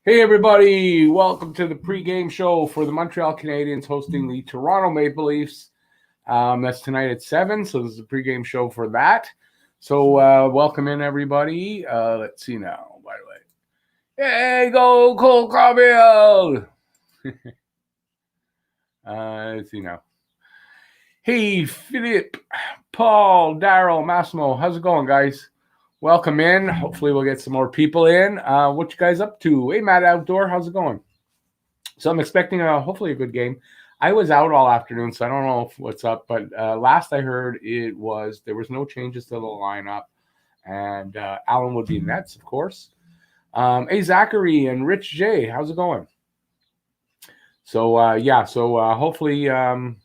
Hey everybody, welcome to the pregame show for the Montreal Canadiens hosting the Toronto Maple Leafs. That's tonight at 7, so this is a pregame show for that. So welcome in everybody. Let's see now, by the way. Hey, go Cole Caulfield! Let's see now. Hey, Philip, Paul, Daryl, Massimo, how's it going, guys? Welcome in. Hopefully we'll get some more people in. What you guys up to? Hey, Matt Outdoor, how's it going? So I'm expecting hopefully a good game. I was out all afternoon, so I don't know what's up. But last I heard, there was no changes to the lineup, and Allen would be Nets, of course. Hey, Zachary and Rich J, how's it going? So hopefully, I don't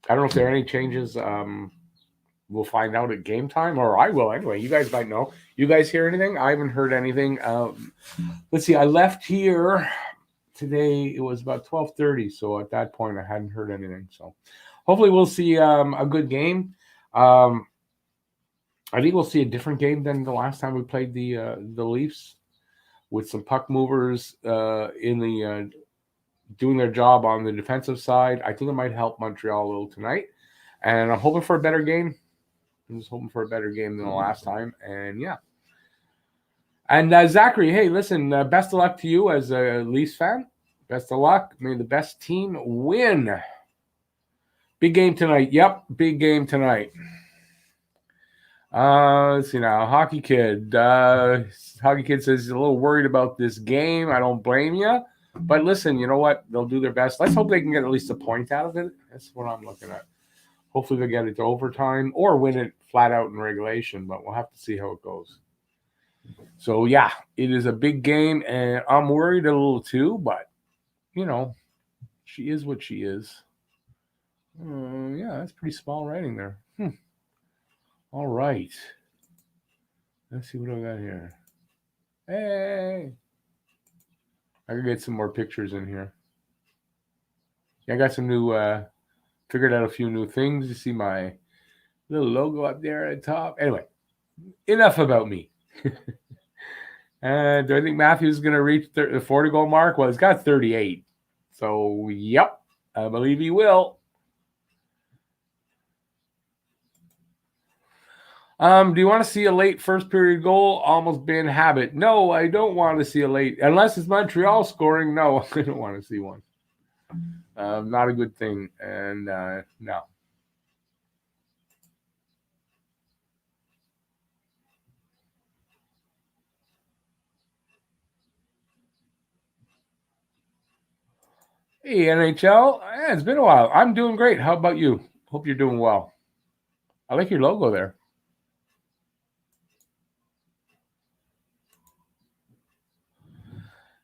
know if there are any changes. We'll find out at game time, or I will anyway. You guys might know. You guys hear anything? I haven't heard anything. Let's see. I left here today. It was about 12:30, so at that point, I hadn't heard anything. So hopefully, we'll see a good game. I think we'll see a different game than the last time we played the Leafs, with some puck movers doing their job on the defensive side. I think it might help Montreal a little tonight, and I'm hoping for a better game. I'm just hoping for a better game than the last time. And yeah. And Zachary, hey, listen, best of luck to you as a Leafs fan. Best of luck. May the best team win. Big game tonight. Yep, big game tonight. Let's see now. Hockey Kid. Hockey Kid says he's a little worried about this game. I don't blame you. But listen, you know what? They'll do their best. Let's hope they can get at least a point out of it. That's what I'm looking at. Hopefully they'll get it to overtime or win it flat out in regulation, but we'll have to see how it goes. So, yeah, it is a big game, and I'm worried a little too, but, you know, she is what she is. Yeah, that's pretty small writing there. All right. Let's see what I got here. Hey. I can get some more pictures in here. Yeah, I got some new... figured out a few new things. You see my little logo up there at the top. Anyway, enough about me. Do I think Matthew's going to reach the 40-goal mark? Well, he's got 38. So, yep, I believe he will. Do you want to see a late first-period goal? Almost been habit. No, I don't want to see a late. Unless it's Montreal scoring, no, I don't want to see one. Not a good thing, and no. Hey, NHL. Yeah, it's been a while. I'm doing great. How about you? Hope you're doing well. I like your logo there.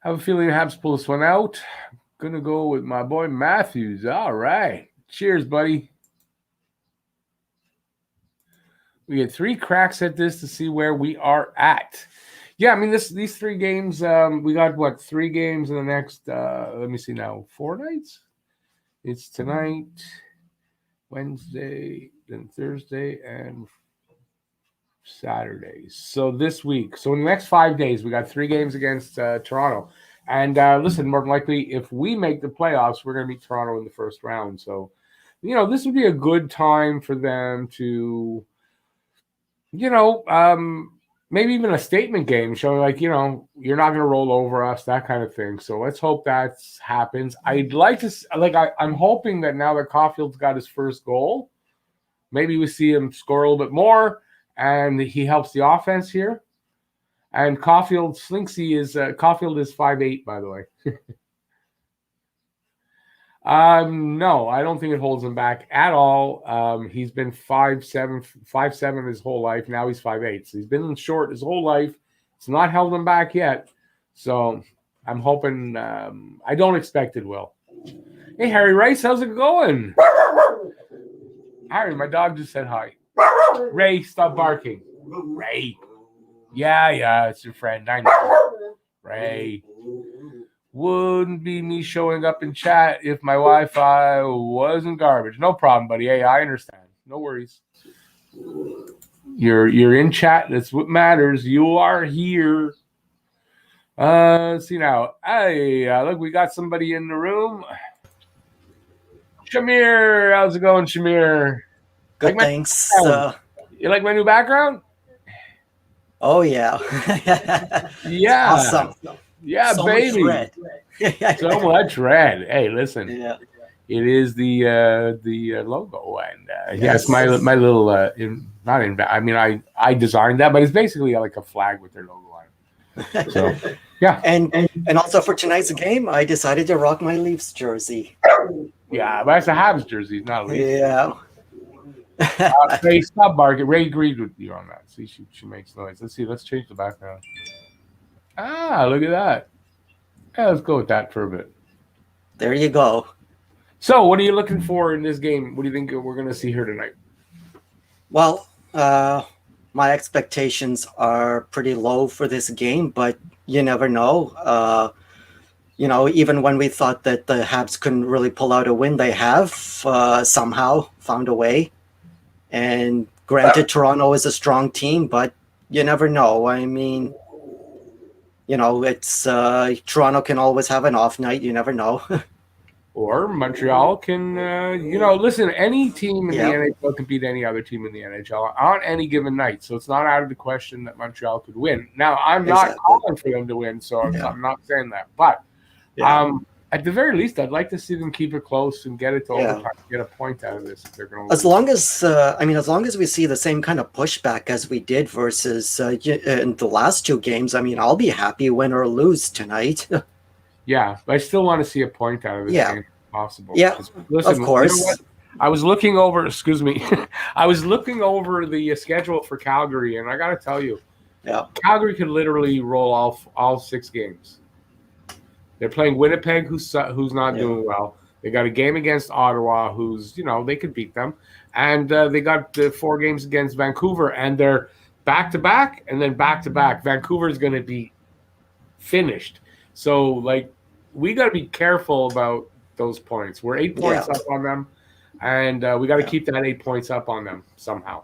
I have a feeling Habs pull this one out. Gonna go with my boy Matthews. All right. Cheers, buddy. We get 3 cracks at this to see where we are at. Yeah, I mean, these 3 games, we got, 3 games in the next, let me see now, 4 nights? It's tonight, Wednesday, then Thursday, and Saturday. So this week. So in the next 5 days, we got 3 games against Toronto. And listen, more than likely, if we make the playoffs, we're going to meet Toronto in the first round. So, this would be a good time for them to, maybe even a statement game showing you're not going to roll over us, that kind of thing. So let's hope that happens. I'd like to, I'm hoping that now that Caulfield's got his first goal, maybe we see him score a little bit more and he helps the offense here. And Caulfield is 5'8", by the way. No, I don't think it holds him back at all. He's been 5'7" his whole life. Now he's 5'8". So he's been short his whole life. It's not held him back yet. So I'm hoping, I don't expect it will. Hey, Harry Rice, how's it going? Harry, my dog just said hi. Ray, stop barking. Ray. Yeah, it's your friend. I know. Ray. Wouldn't be me showing up in chat if my Wi-Fi wasn't garbage. No problem, buddy. Hey, I understand. No worries. You're in chat. That's what matters. You are here. Let's see now. Hey, look, we got somebody in the room. Shamir, how's it going, Shamir? Good, thanks. You like my new background? Oh, yeah. It's Yeah. awesome. Yeah, So baby. much red. So much red. Hey, listen. Yeah. It is the logo, and yes, Yes. my little I designed that, but it's basically like a flag with their logo on it. So yeah, And also for tonight's game, I decided to rock my Leafs jersey. yeah, but it's a Habs jersey, not Leafs. Yeah. Ray, stop barking. Ray agreed with you on that. See, she makes noise. Let's see. Let's change the background. Ah, look at that. Yeah, let's go with that for a bit. There you go. So, what are you looking for in this game? What do you think we're going to see here tonight? Well, my expectations are pretty low for this game, but you never know. Even when we thought that the Habs couldn't really pull out a win, they have somehow found a way. And granted, Toronto is a strong team, but you never know. I mean, it's Toronto can always have an off night. You never know. Or Montreal can, listen, any team in the NHL can beat any other team in the NHL on any given night. So it's not out of the question that Montreal could win. Now, I'm not calling for them to win, so I'm not saying that. But at the very least, I'd like to see them keep it close and get it to overtime, get a point out of this if they're going to win. As long as we see the same kind of pushback as we did versus in the last two games, I mean, I'll be happy win or lose tonight. Yeah, but I still want to see a point out of this game if possible. Yeah, listen, of course. You know what? I was looking over, I was looking over the schedule for Calgary, and I got to tell you, Calgary could literally roll all 6 games. They're playing Winnipeg, who's not doing well. They got a game against Ottawa, who's, they could beat them. And they got the 4 games against Vancouver, and they're back-to-back and then back-to-back. Vancouver's going to be finished. So, we got to be careful about those points. We're 8 points up on them, and we got to keep that 8 points up on them somehow.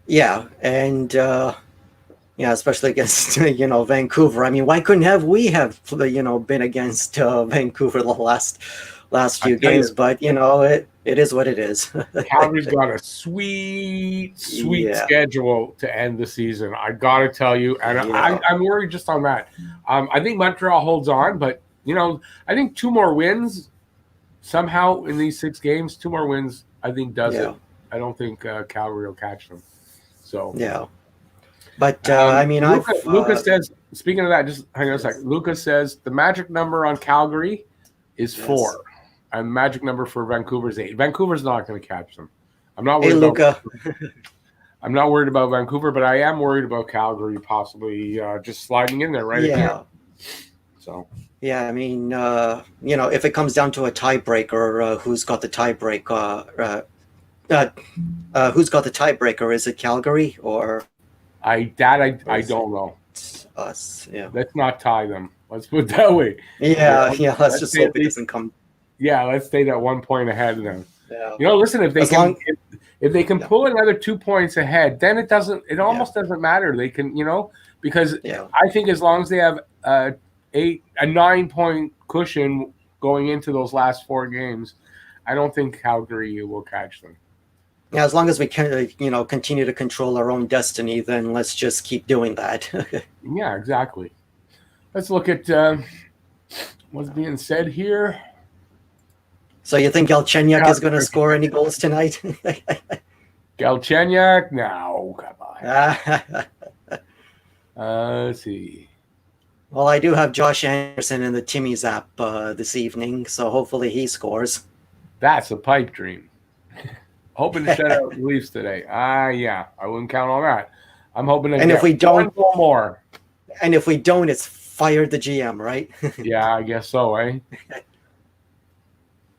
Yeah, and especially against Vancouver. I mean, why couldn't we have been against Vancouver the last few games? But it is what it is. Calgary's got a sweet schedule to end the season. I got to tell you, and I'm worried just on that. I think Montreal holds on, but I think 2 more wins somehow in these 6 games. 2 more wins, I think, does it. I don't think Calgary will catch them. So But Lucas says. Speaking of that, just hang on a second. Lucas says the magic number on Calgary is 4. And magic number for Vancouver is 8. Vancouver's not going to catch them. I'm not worried I'm not worried about Vancouver, but I am worried about Calgary possibly just sliding in there right at the end. So. Yeah, I mean, if it comes down to a tiebreaker, who's got the tiebreaker? Who's got the tiebreaker? Is it Calgary or? I don't know. It's us. Yeah. Let's not tie them. Let's put it that way. Yeah. Let's just hope it doesn't come. Yeah, let's stay that 1 point ahead of them. Yeah. Listen, if they can pull another 2 points ahead, then it almost doesn't matter. They can, because I think as long as they have a 9-point cushion going into those last 4 games, I don't think Calgary will catch them. Yeah, as long as we can, continue to control our own destiny, then let's just keep doing that. Yeah, exactly. Let's look at what's being said here. So you think Galchenyuk is going to score any goals tonight? Galchenyuk? No, come on. Let's see. Well, I do have Josh Anderson in the Timmy's app this evening, so hopefully he scores. That's a pipe dream. Hoping to shut out the Leafs today. I wouldn't count on that. I'm hoping to get one goal more. And if we don't, it's fire the GM, right? Yeah, I guess so, eh?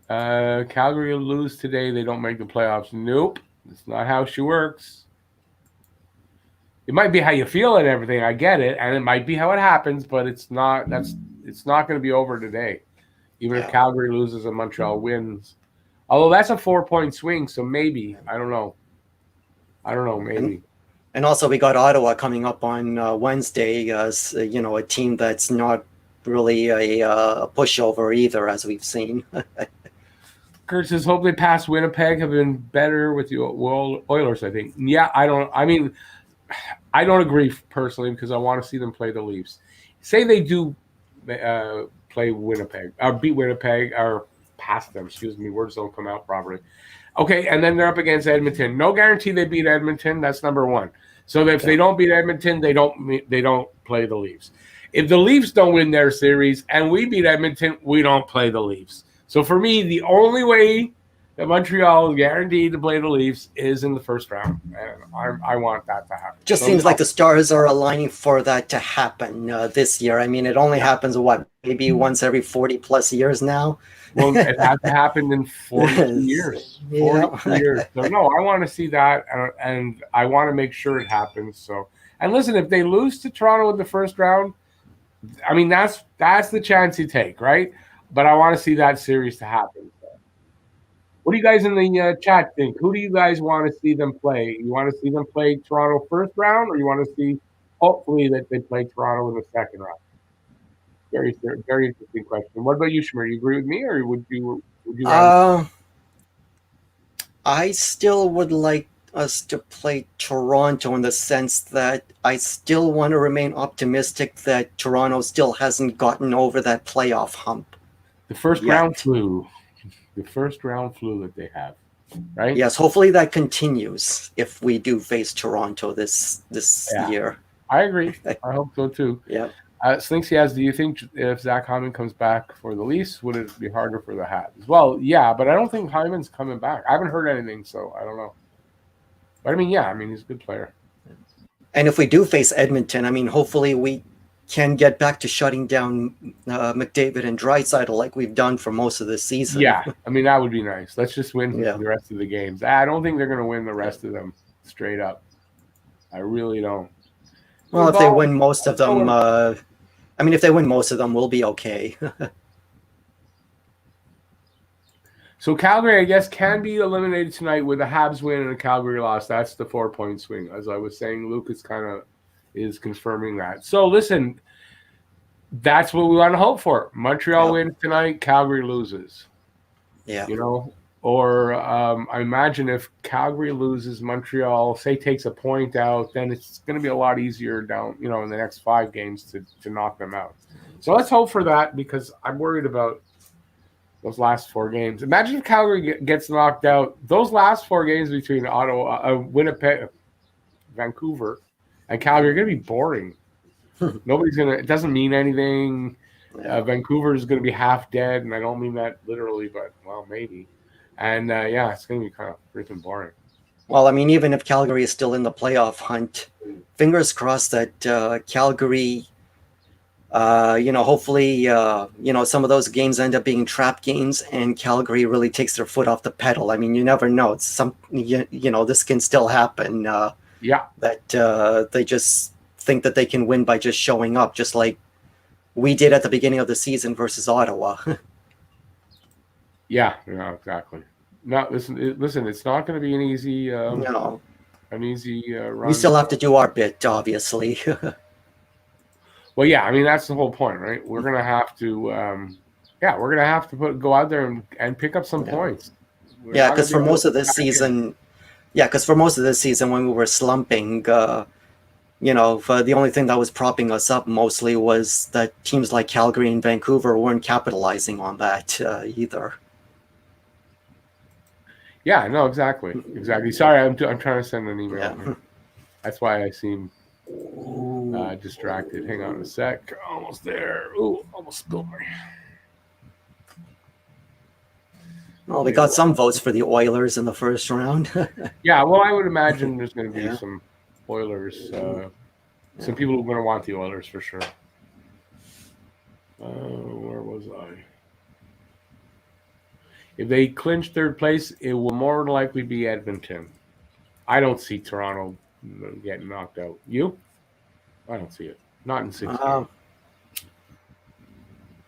Calgary will lose today. They don't make the playoffs. Nope. That's not how she works. It might be how you feel and everything. I get it. And it might be how it happens, but it's not going to be over today. Even if Calgary loses and Montreal wins. Although that's a 4-point swing, so maybe. I don't know. Maybe. And also, we got Ottawa coming up on Wednesday as a team that's not really a pushover either, as we've seen. Kurt says, hope they pass Winnipeg. Have been better with the Oilers, I think. Yeah, I don't agree personally because I want to see them play the Leafs. Say they do play Winnipeg, or beat Winnipeg, or pass them. Excuse me, words don't come out properly. Okay, and then they're up against Edmonton. No guarantee they beat Edmonton. That's number one. So if they don't beat Edmonton, they don't play the Leafs. If the Leafs don't win their series and we beat Edmonton, we don't play the Leafs. So for me, the only way that Montreal is guaranteed to play the Leafs is in the first round, and I want that to happen. Just seems like the stars are aligning for that to happen this year. I mean, it only happens maybe once every 40+ years now. Well, it hasn't happened in 42 years. 42 years. So no, I want to see that, and I want to make sure it happens. So, and listen, if they lose to Toronto in the first round, I mean that's the chance you take, right? But I want to see that series to happen. What do you guys in the chat think? Who do you guys want to see them play? You want to see them play Toronto first round, or you want to see hopefully that they play Toronto in the second round? Very, very interesting question. What about you, Shmer? You agree with me, or would you? I still would like us to play Toronto in the sense that I still want to remain optimistic that Toronto still hasn't gotten over that playoff hump. The first round flu. The first round flu that they have, right? Yes, hopefully that continues if we do face Toronto this year. I agree. I hope so too. Yeah. Slinksy asks, do you think if Zach Hyman comes back for the Leafs, would it be harder for the Habs? Well, yeah, but I don't think Hyman's coming back. I haven't heard anything, so I don't know. But I mean, yeah, he's a good player. And if we do face Edmonton, hopefully we can get back to shutting down McDavid and Draisaitl like we've done for most of the season. Yeah, that would be nice. Let's just win the rest of the games. I don't think they're going to win the rest of them straight up. I really don't. Well, if they win most of them, if they win most of them, we'll be okay. So Calgary, I guess, can be eliminated tonight with a Habs win and a Calgary loss. That's the 4-point swing. As I was saying, Lucas kind of is confirming that. So listen, that's what we want to hope for. Montreal wins tonight, Calgary loses. Yeah. Or I imagine if Calgary loses, Montreal, say, takes a point out, then it's going to be a lot easier down, in the next 5 games to knock them out. So let's hope for that because I'm worried about those last 4 games. Imagine if Calgary gets knocked out. Those last 4 games between Ottawa, Winnipeg, Vancouver, and Calgary are going to be boring. It doesn't mean anything. Vancouver is going to be half dead, and I don't mean that literally, but, well, maybe. And, it's going to be kind of freaking boring. Well, even if Calgary is still in the playoff hunt, fingers crossed that Calgary, hopefully, some of those games end up being trap games and Calgary really takes their foot off the pedal. You never know. It's this can still happen. That they just think that they can win by just showing up, just like we did at the beginning of the season versus Ottawa. Yeah, exactly. No, listen, it's not going to be an easy no. An easy run. We still have to do our bit, obviously. Well, yeah, that's the whole point, right? We're going to have to we're going to have to go out there and pick up some points. Because for most of this season, when we were slumping, the only thing that was propping us up mostly was that teams like Calgary and Vancouver weren't capitalizing on that either. Yeah, no, exactly. Sorry, I'm trying to send an email. Yeah. That's why I seem distracted. Hang on a sec. Almost there. Ooh, almost spilled my. Well, we got some votes for the Oilers in the first round. Yeah, well, I would imagine there's going to be some Oilers. Some people who are going to want the Oilers for sure. Where was I? If they clinch third place, it will more than likely be Edmonton. I don't see Toronto getting knocked out. You? I don't see it. Not in 6 games.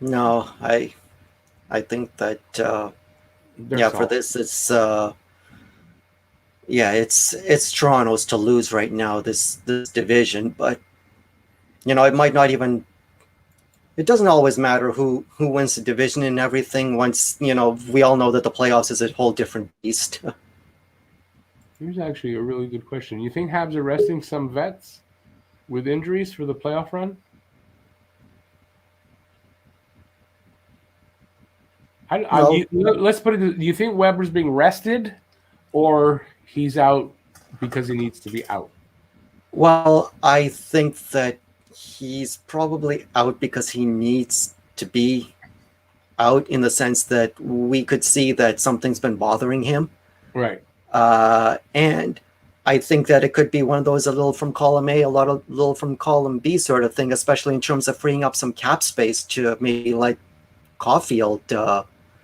No, I think that for this it's yeah, it's Toronto's to lose right now, this division, but it might not even. It doesn't always matter who wins the division and everything. Once we all know that the playoffs is a whole different beast. Here's actually a really good question. You think Habs are resting some vets with injuries for the playoff run? No, Let's put it. Do you think Weber's being rested, or he's out because he needs to be out? well, I think that he's probably out because he needs to be out, in the sense that we could see that something's been bothering him. Right. And I think that it could be one of those, a little from column A, a little from column B sort of thing, especially in terms of freeing up some cap space to maybe like Caulfield.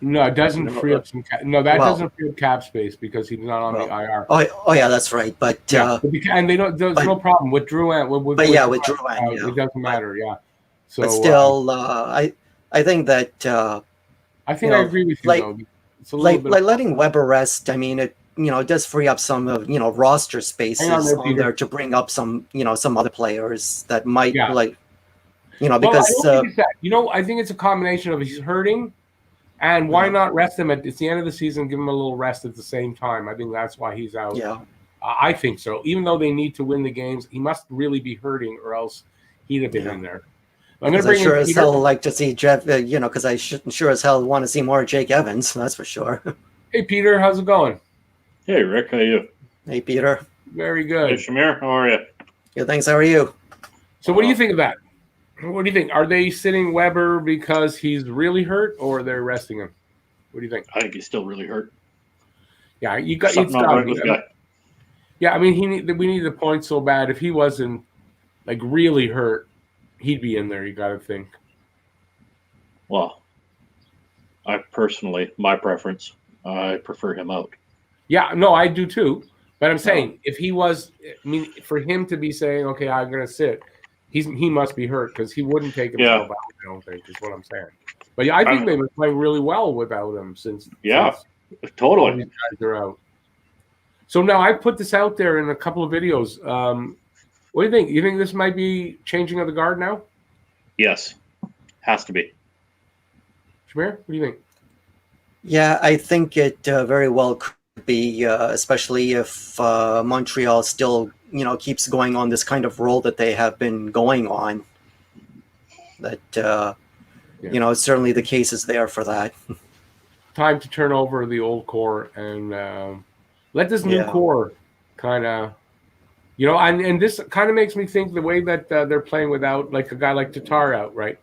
No, it doesn't free up some. No, that Well, doesn't free up cap space because he's not on the well, IR. oh yeah, that's right. But Yeah, and they don't. There's no problem with Drouin. But yeah, with Drouin, yeah, it doesn't matter. Yeah. So, but still, I think that I think I agree with you though. It's a little bit like letting Weber rest. I mean, it does free up some of roster spaces on there to bring up some some other players that might because I think it's a combination of he's hurting, and why not rest him at the end of the season? Give him a little rest at the same time. I think that's why he's out. Yeah, I think so. Even though they need to win the games, he must really be hurting, or else he'd have been in there. I'm going to bring sure as hell like to see Jeff, because I sure as hell want to see more Jake Evans. That's for sure. Hey, Peter, how's it going? Hey, Rick, how are you? Hey, Peter. Very good. Hey, Shamir, how are you? Good, thanks. How are you? So what do you think of that? What do you think? Are they sitting Weber because he's really hurt, or they're resting him? What do you think? I think he's still really hurt. Yeah, you got something not right with the guy. Yeah, I mean, we need the point so bad. If he wasn't like really hurt, he'd be in there. You got to think. Well, I personally, my preference, I prefer him out. Yeah, no, I do too. But I'm saying if he was, I mean, for him to be saying, "Okay, I'm going to sit," he must be hurt because he wouldn't take himself out. I don't think is what I'm saying. But yeah, I think they've been playing really well without him since. Totally. All these guys are out. So now I put this out there in a couple of videos. What do you think? You think this might be changing of the guard now? Yes, has to be. Shamir, what do you think? Yeah, I think it very well could be, especially if Montreal still, keeps going on this kind of roll that they have been going on. That, certainly the case is there for that. Time to turn over the old core and let this new core kind of, and this kind of makes me think the way that they're playing without like a guy like Tatar out, right?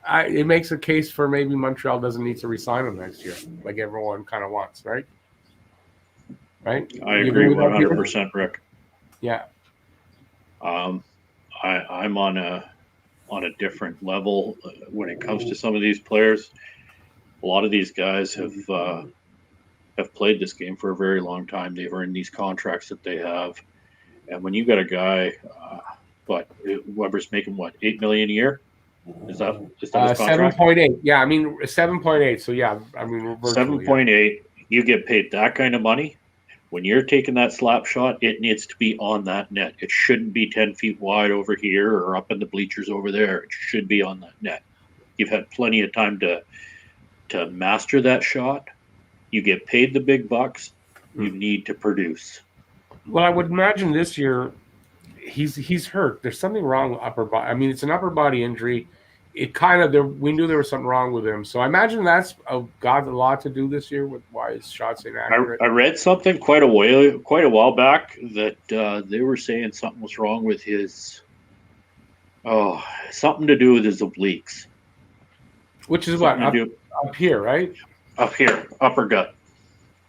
It makes a case for maybe Montreal doesn't need to re-sign him next year, like everyone kind of wants, right? Right? I agree 100%, Rick. Yeah. I'm on a different level when it comes to some of these players. A lot of these guys have played this game for a very long time. They've earned these contracts that they have, and when you got a guy, Weber's making what, $8 million a year? Is that his contract? 7.8. Yeah, I mean 7.8. So yeah, I mean 7.8. You get paid that kind of money. When you're taking that slap shot, it needs to be on that net. It shouldn't be 10 feet wide over here or up in the bleachers over there. It should be on that net. You've had plenty of time to master that shot. You get paid the big bucks. You need to produce. Well, I would imagine this year he's hurt. There's something wrong with upper body. I mean, it's an upper body injury. It kind of we knew there was something wrong with him. So I imagine that's got a lot to do this year with why his shots inaccurate. I read something quite a while back that they were saying something was wrong with his something to do with his obliques. Which is what up here, right? Up here, upper gut.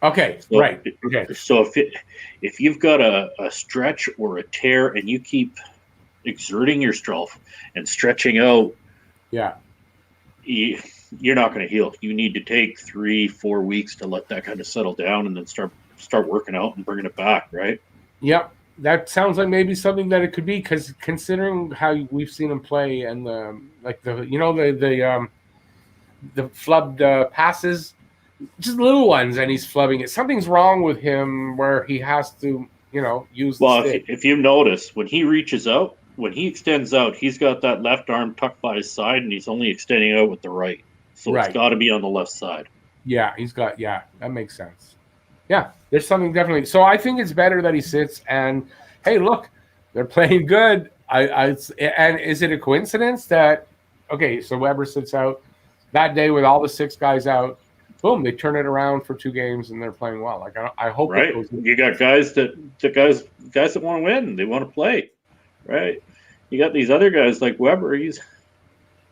Okay, so, right. Okay. So if you've got a stretch or a tear and you keep exerting yourself and stretching out, you're not going to heal. You need to take 3-4 weeks to let that kind of settle down and then start working out and bringing it back, right? Yep. That sounds like maybe something that it could be, because considering how we've seen him play and the flubbed passes, just little ones, and he's flubbing it. Something's wrong with him where he has to, use the Well, stick. if you notice, when he reaches out, when he extends out, he's got that left arm tucked by his side, and he's only extending out with the right. So Right. it's got to be on the left side. Yeah, that makes sense. Yeah, there's something definitely. So I think it's better that he sits. And hey, look, they're playing good. And is it a coincidence that so Weber sits out that day with all the 6 guys out? Boom, they turn it around for 2 games and they're playing well. Like I hope Right. it goes. You got guys that want to win. They want to play. Right. You got these other guys like Weber.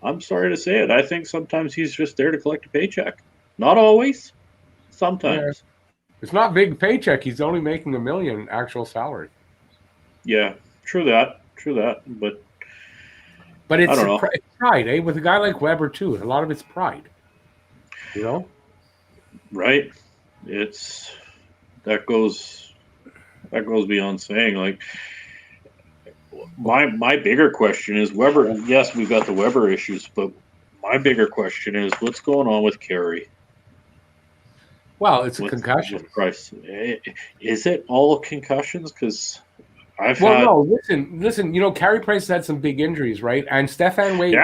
I'm sorry to say it. I think sometimes he's just there to collect a paycheck. Not always. Sometimes. Yeah. It's not big paycheck. He's only making $1 million actual salary. Yeah, true that. But it's I don't know. Pride, eh? With a guy like Weber too, a lot of it's pride. Right. That goes beyond saying. Like my bigger question is Weber. Yes, we've got the Weber issues, but my bigger question is what's going on with Carey? Well, it's a concussion. With Price. Is it all concussions? Because listen. Carey Price had some big injuries, right? And Stefan Waite,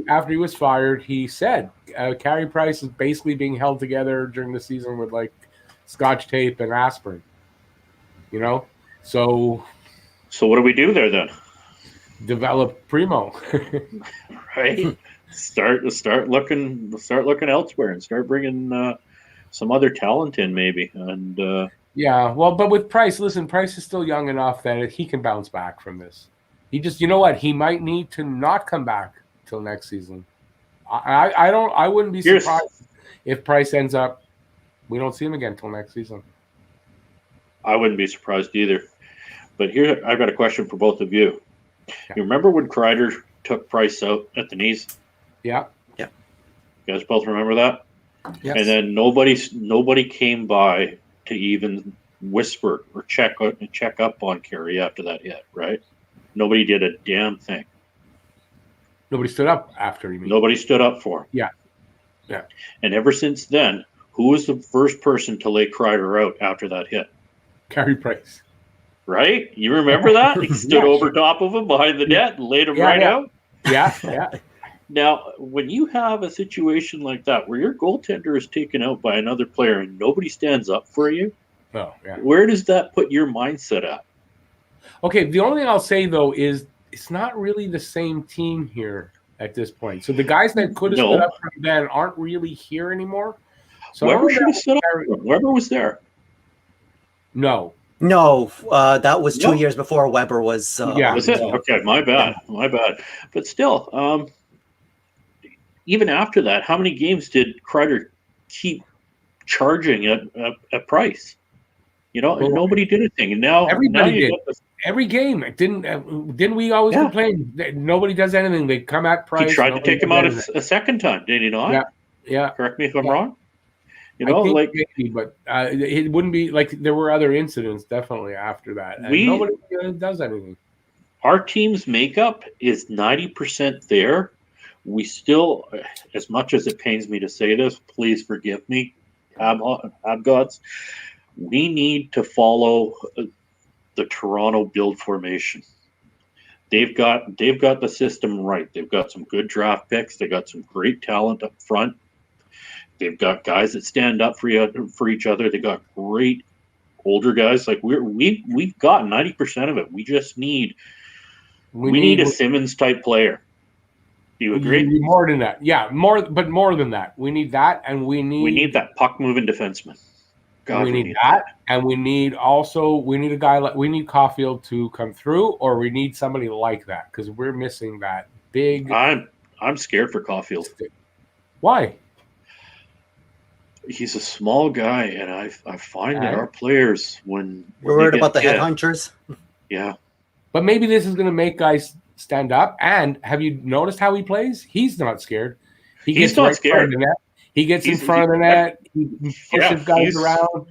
after he was fired, he said Carey Price is basically being held together during the season with like Scotch tape and aspirin. So what do we do there then? Develop Primo, right? Start looking elsewhere and start bringing some other talent in maybe. And but with Price, listen, Price is still young enough that he can bounce back from this. He just, he might need to not come back till next season. I wouldn't be surprised if Price ends up, we don't see him again till next season. I wouldn't be surprised either. But here, I've got a question for both of you. Yeah. You remember when Kreider took Price out at the knees? Yeah. You guys both remember that? Yes. And then nobody came by to even whisper or check up on Carey after that hit, right? Nobody did a damn thing. Nobody stood up after you mean? Nobody stood up for him. Yeah. And ever since then, who was the first person to lay Kreider out after that hit? Carey Price. Right? You remember that? He stood over top of him behind the net and laid him out? Yeah. Now, when you have a situation like that where your goaltender is taken out by another player and nobody stands up for you, where does that put your mindset at? Okay, the only thing I'll say, though, is it's not really the same team here at this point. So the guys that could have stood up for him then aren't really here anymore. So Weber should have stood up for him. Weber was there. No, that was 2 years before Weber was. Was it? Okay, my bad. But still, even after that, how many games did Kreider keep charging at Price? Nobody did a thing, and now everybody did. Every game, didn't we always complain that nobody does anything? They come at Price. He tried to take him out a second time, did he not? Yeah. Correct me if I'm wrong. Maybe, but it wouldn't be like there were other incidents definitely after that. And nobody does anything. Our team's makeup is 90% there. We still, as much as it pains me to say this, please forgive me, Habgods. We need to follow the Toronto build formation. They've got the system right. They've got some good draft picks. They got some great talent up front. They've got guys that stand up for each other. They got great older guys. Like we've got 90% of it. We just need a Simmons type player. Do you agree? More than that, more than that. We need that, and we need that puck moving defenseman. God, we need that, and we need a guy like Caulfield to come through, or we need somebody like that because we're missing that big. I'm scared for Caulfield. Why? He's a small guy, and I find that our players when we're worried about the headhunters. Yeah, but maybe this is going to make guys stand up. And have you noticed how he plays? He's not scared. He's not scared. He gets in front of the net. He pushes guys around.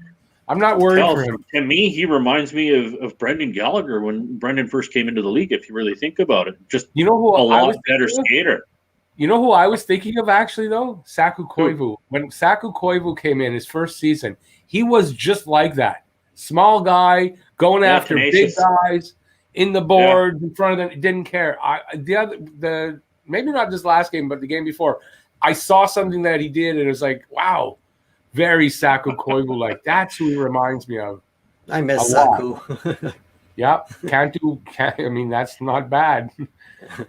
I'm not worried for him. To me, he reminds me of Brendan Gallagher when Brendan first came into the league. If you really think about it, just a lot better skater. You know who I was thinking of actually though? Saku Koivu. When Saku Koivu came in his first season, he was just like that. Small guy going after tenacious. big guys in the board in front of them. Didn't care. The maybe not this last game, but the game before, I saw something that he did, and it was like, wow, very Saku Koivu. Like that's who he reminds me of. I miss Saku. Yep, I mean, that's not bad.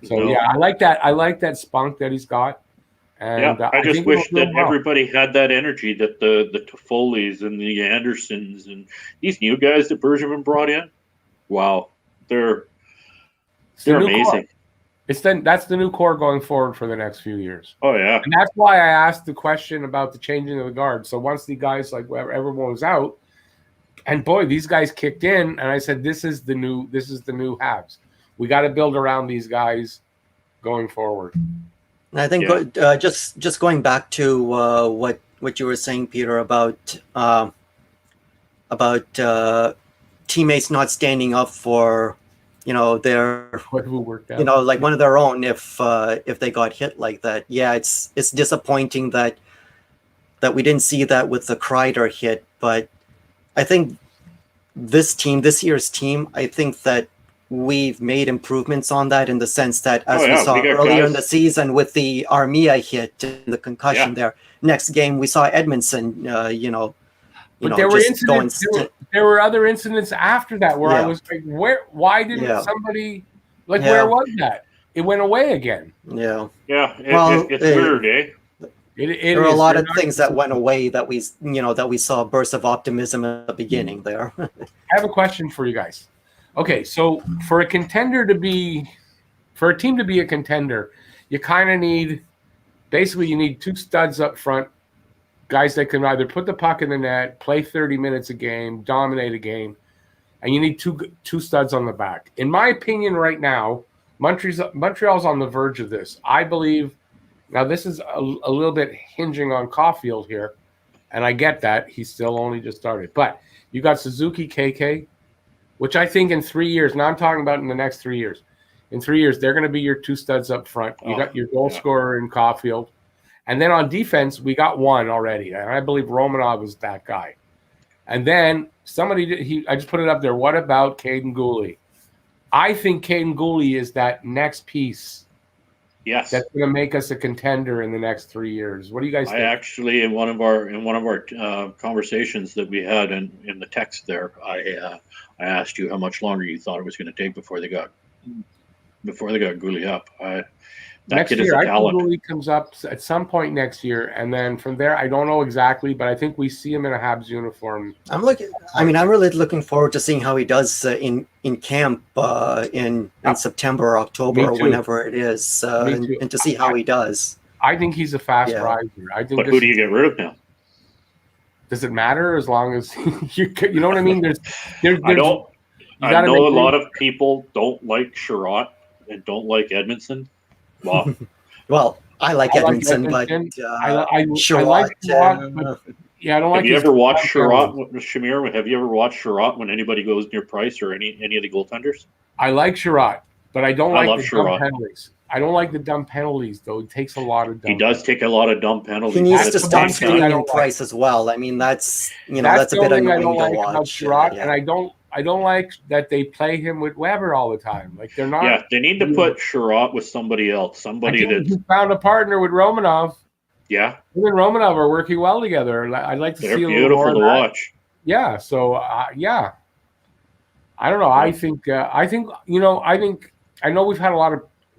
So yeah, I like that. I like that spunk that he's got. And I just wish that everybody had that energy that the Toffoli's and the Andersons and these new guys that Bergevin brought in. Wow, they're amazing. Core. That's the new core going forward for the next few years. Oh yeah, and that's why I asked the question about the changing of the guard. So once the guys like everyone was out, and boy, these guys kicked in, and I said, "This is the new Habs. We got to build around these guys going forward." And I think just going back to what you were saying, Peter, about teammates not standing up for their like one of their own if they got hit like that. Yeah, it's disappointing that we didn't see that with the Kreider hit, but I think this year's team, I think that we've made improvements on that in the sense that as we saw earlier in the season with the Armia hit, the concussion there. Next game we saw Edmondson, but there were incidents. There were other incidents after that where I was like, why didn't somebody where was that? It went away again. Yeah. Yeah. It's weird, eh? There are a lot of things that went away that we saw bursts of optimism at the beginning there. I have a question for you guys. Okay, so for a team to be a contender, you kind of need two studs up front, guys that can either put the puck in the net, play 30 minutes a game, dominate a game, and you need two studs on the back. In my opinion, right now, Montreal's on the verge of this. I believe. Now, this is a little bit hinging on Caulfield here, and I get that. He's still only just started. But you got Suzuki KK, which I think in 3 years, now I'm talking about in the next 3 years. In 3 years, they're going to be your two studs up front. You got your goal scorer in Caulfield. And then on defense, we got one already. And I believe Romanov is that guy. And then I just put it up there. What about Caden Gooley? I think Caden Gooley is that next piece. Yes, that's going to make us a contender in the next 3 years. What do you guys think? I actually, in one of our conversations that we had in the text there, I asked you how much longer you thought it was going to take before they got Gooley up. Next year, I think Gooley comes up at some point next year, and then from there, I don't know exactly, but I think we see him in a Habs uniform. I'm really looking forward to seeing how he does in camp in September or October or whenever it is, and to see how he does. I think he's a fast riser. But who do you get rid of now? Does it matter as long as you know what I mean? I know a lot of people don't like Sherratt and don't like Edmondson. Well, I like Edmondson, but Sherratt. I don't like. Have you ever watched Sherratt, Shamir? Have you ever watched Sherratt when anybody goes near Price or any of the goaltenders? I like Sherratt, but I don't like the dumb penalties. I don't like the dumb penalties, though. He takes a lot of dumb. He does take a lot of dumb penalties. He needs to stop screaming Price as well. I mean, that's a bit annoying to watch. And I don't like that they play him with Weber all the time. Like they're not. Yeah, they need to put Sherratt with somebody else. Somebody that found a partner with Romanov. Yeah, him and Romanov are working well together. I'd like to see a little beautiful more to watch. Yeah. So I don't know. I think I know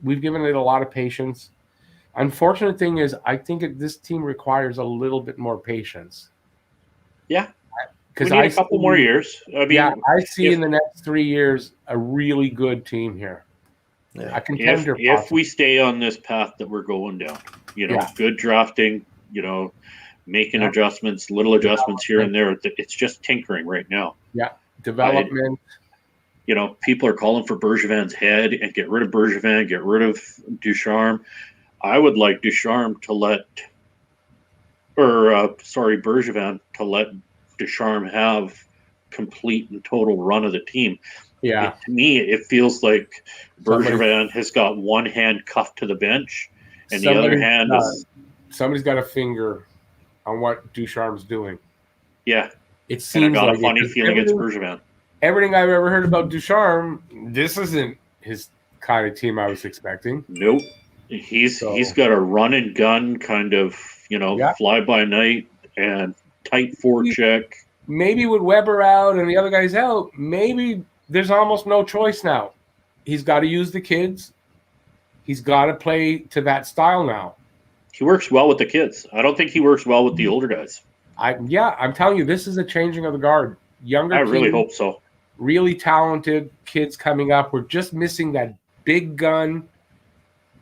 we've given it a lot of patience. Unfortunate thing is, I think this team requires a little bit more patience. Yeah. Because I need a couple more years. I see in the next 3 years a really good team here. Yeah. A contender. If we stay on this path that we're going down, good drafting, making adjustments, little adjustments here and there. It's just tinkering right now. Yeah, development. People are calling for Bergevin's head and get rid of Bergevin, get rid of Ducharme. I would like Ducharme to let, Bergevin to let Ducharme have complete and total run of the team. Yeah. To me, it feels like Bergevin has got one hand cuffed to the bench And the other hand is somebody's got a finger on what Ducharme's doing. Yeah. It seems and I got like a funny feeling it's Bergevin. Everything I've ever heard about Ducharme, this isn't his kind of team I was expecting. Nope. He's got a run and gun kind of, fly by night and tight forecheck. Maybe with Weber out and the other guys out, maybe there's almost no choice now. He's got to use the kids. He's got to play to that style now. He works well with the kids. I don't think he works well with the older guys. I'm telling you, this is a changing of the guard. Younger I really hope so. Really talented kids coming up. We're just missing that big gun,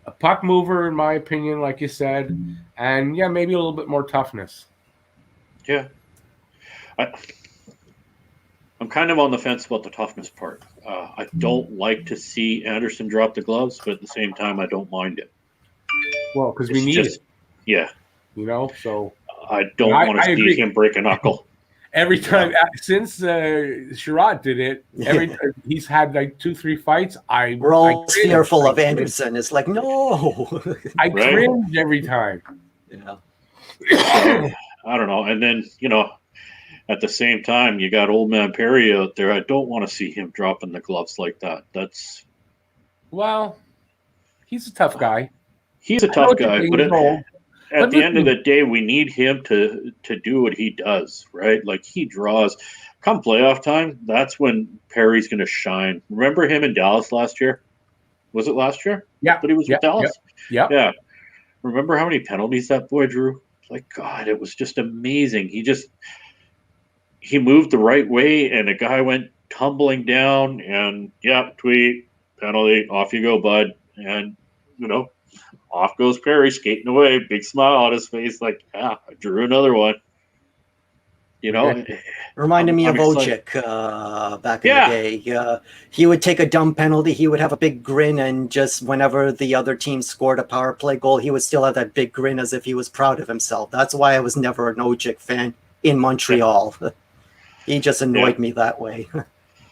a puck mover, in my opinion, like you said, and maybe a little bit more toughness. Yeah. I'm kind of on the fence about the toughness part. I don't like to see Anderson drop the gloves, but at the same time, I don't mind it. Well, because we need it. Yeah. So I don't want to see him break a knuckle. Every time since Sherrod did it, he's had like 2-3 fights. We're all fearful of Anderson. It's like, no. I cringe every time. Yeah. So, I don't know. And then, at the same time, you got old man Perry out there. I don't want to see him dropping the gloves like that. Well, he's a tough guy. He's a tough guy, but at the end of the day, we need him to do what he does, right? Like he draws. Come playoff time, that's when Perry's going to shine. Remember him in Dallas last year? Was it last year? Yeah. But he was with Dallas? Yeah. Remember how many penalties that boy drew? Like, God, it was just amazing. He moved the right way, and a guy went tumbling down, and tweet, penalty, off you go, bud. And, off goes Perry, skating away, big smile on his face, like, I drew another one. Reminded me of Ojik back in the day. He would take a dumb penalty, he would have a big grin, and just whenever the other team scored a power play goal, he would still have that big grin as if he was proud of himself. That's why I was never an Ojik fan in Montreal. He just annoyed me that way.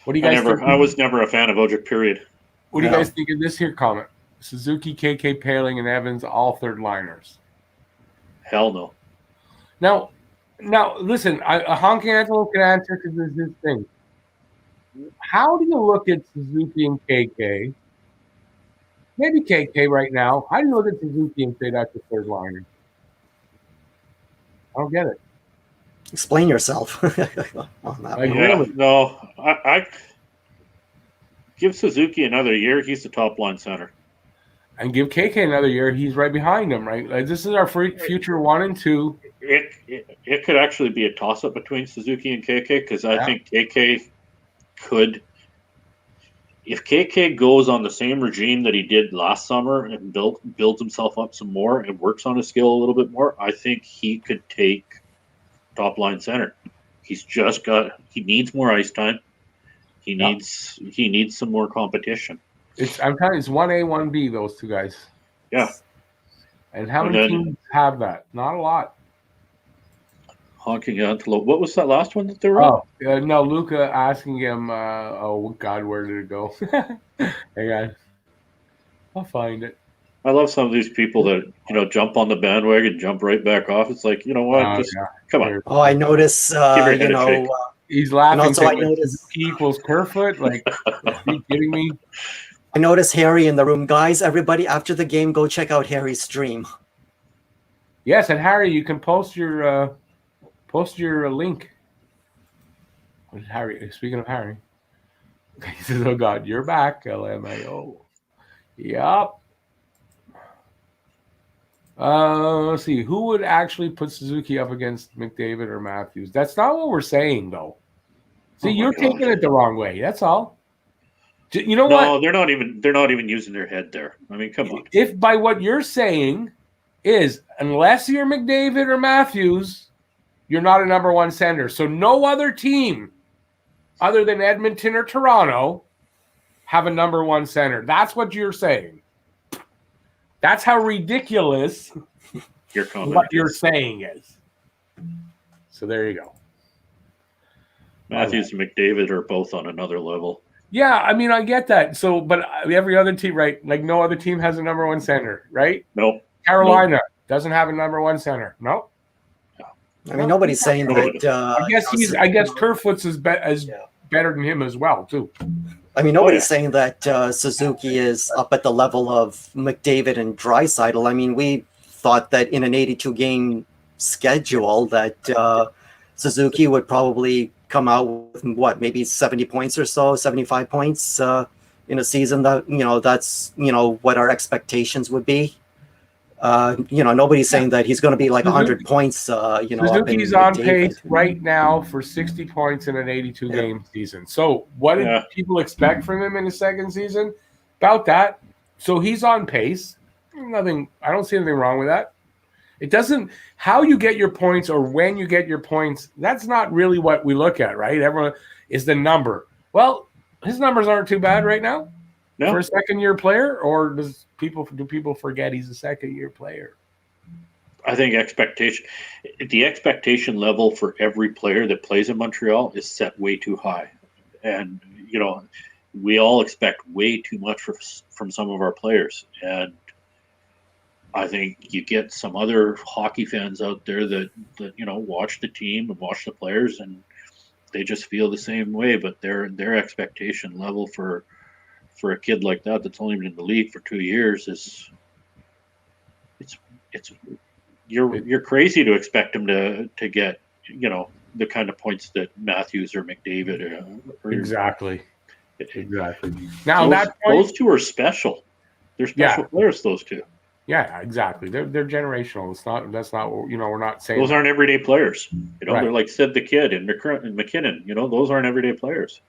What do you guys think? I was never a fan of Ojik, period. What do you guys think of this here comment? Suzuki, KK, Paling, and Evans, all third liners. Hell no. Now listen, a honking Antelope can answer because this is his thing. How do you look at Suzuki and KK? Maybe KK right now. How do you look at Suzuki and say that's a third liner? I don't get it. Explain yourself. Really? No, I give Suzuki another year. He's the top line center. And give KK another year. He's right behind him, right? Like, this is our future 1 and 2. It could actually be a toss-up between Suzuki and KK because I think KK could. If KK goes on the same regime that he did last summer and builds himself up some more and works on his skill a little bit more, I think he could take top line center. He needs more ice time. He needs some more competition. I'm telling you, it's 1A, 1B, those two guys. Yeah. And how many teams have that? Not a lot. Honking Antelope. What was that last one that they were? No, Luca asking him, God, where did it go? Hang on. I'll find it. I love some of these people that, jump on the bandwagon, jump right back off. It's like, what? Come on. Oh, I notice, he's laughing. And also I noticed equals Kerfoot. Like, are you kidding me? I noticed Harry in the room. Guys, everybody, after the game, go check out Harry's stream. Yes, and Harry, you can post your link. Harry, speaking of Harry, he says, "Oh God, you're back, LMAO." Yup. Let's see. Who would actually put Suzuki up against McDavid or Matthews? That's not what we're saying, though. See, you're taking it the wrong way. That's all. You know what? No, they're not even using their head there. I mean, come on. If by what you're saying is, unless you're McDavid or Matthews, you're not a number one center. So no other team other than Edmonton or Toronto have a number one center. That's what you're saying. That's how ridiculous what you're saying is. So there you go. Matthews and McDavid are both on another level. Yeah, I mean, I get that. So, but every other team, right? Like no other team has a number one center, right? Nope. Carolina doesn't have a number one center. No. I mean, nobody's saying that. I guess Kerfoot's is better than him as well, too. I mean, nobody's saying that Suzuki is up at the level of McDavid and Draisaitl. I mean, we thought that in an 82-game schedule that Suzuki would probably come out with, maybe 70 points or so, 75 points in a season. That, that's, what our expectations would be. Nobody's saying that he's going to be like 100 points. Suzuki's on pace right now for 60 points in an 82-game season. So what did people expect from him in his second season? About that. So he's on pace. Nothing. I don't see anything wrong with that. It doesn't. How you get your points or when you get your points, that's not really what we look at, right? Everyone is the number. Well, his numbers aren't too bad right now. No. For a second-year player, or do people forget he's a second-year player? I think the expectation level for every player that plays in Montreal is set way too high, and we all expect way too much from some of our players. And I think you get some other hockey fans out there that watch the team and watch the players, and they just feel the same way. But their expectation level for a kid like that's only been in the league for 2 years you're crazy to expect him to get the kind of points that Matthews or McDavid exactly. Now those two are special. They're special players. Those two. Yeah, exactly. They're generational. That's not we're not saying those aren't everyday players. They're like Sid the Kid and McKinnon. Those aren't everyday players.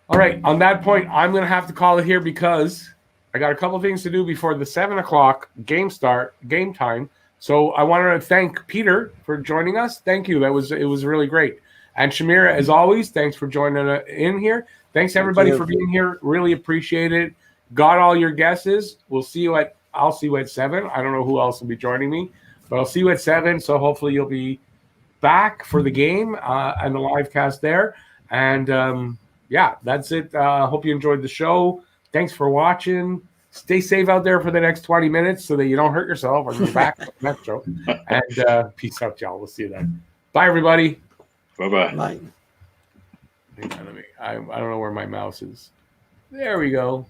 All right, on that point, I'm going to have to call it here because I got a couple of things to do before the 7 o'clock game time. So I wanted to thank Peter for joining us. Thank you. It was really great. And Shamira, as always, thanks for joining in here. Thanks everybody for being here. Really appreciate it. Got all your guesses. I'll see you at 7. I don't know who else will be joining me, but I'll see you at 7. So hopefully you'll be back for the game and the live cast there. And that's it. Hope you enjoyed the show. Thanks for watching. Stay safe out there for the next 20 minutes so that you don't hurt yourself or you're back for the next show. And peace out, y'all. We'll see you then. Bye, everybody. Bye-bye. Bye. I don't know where my mouse is. There we go.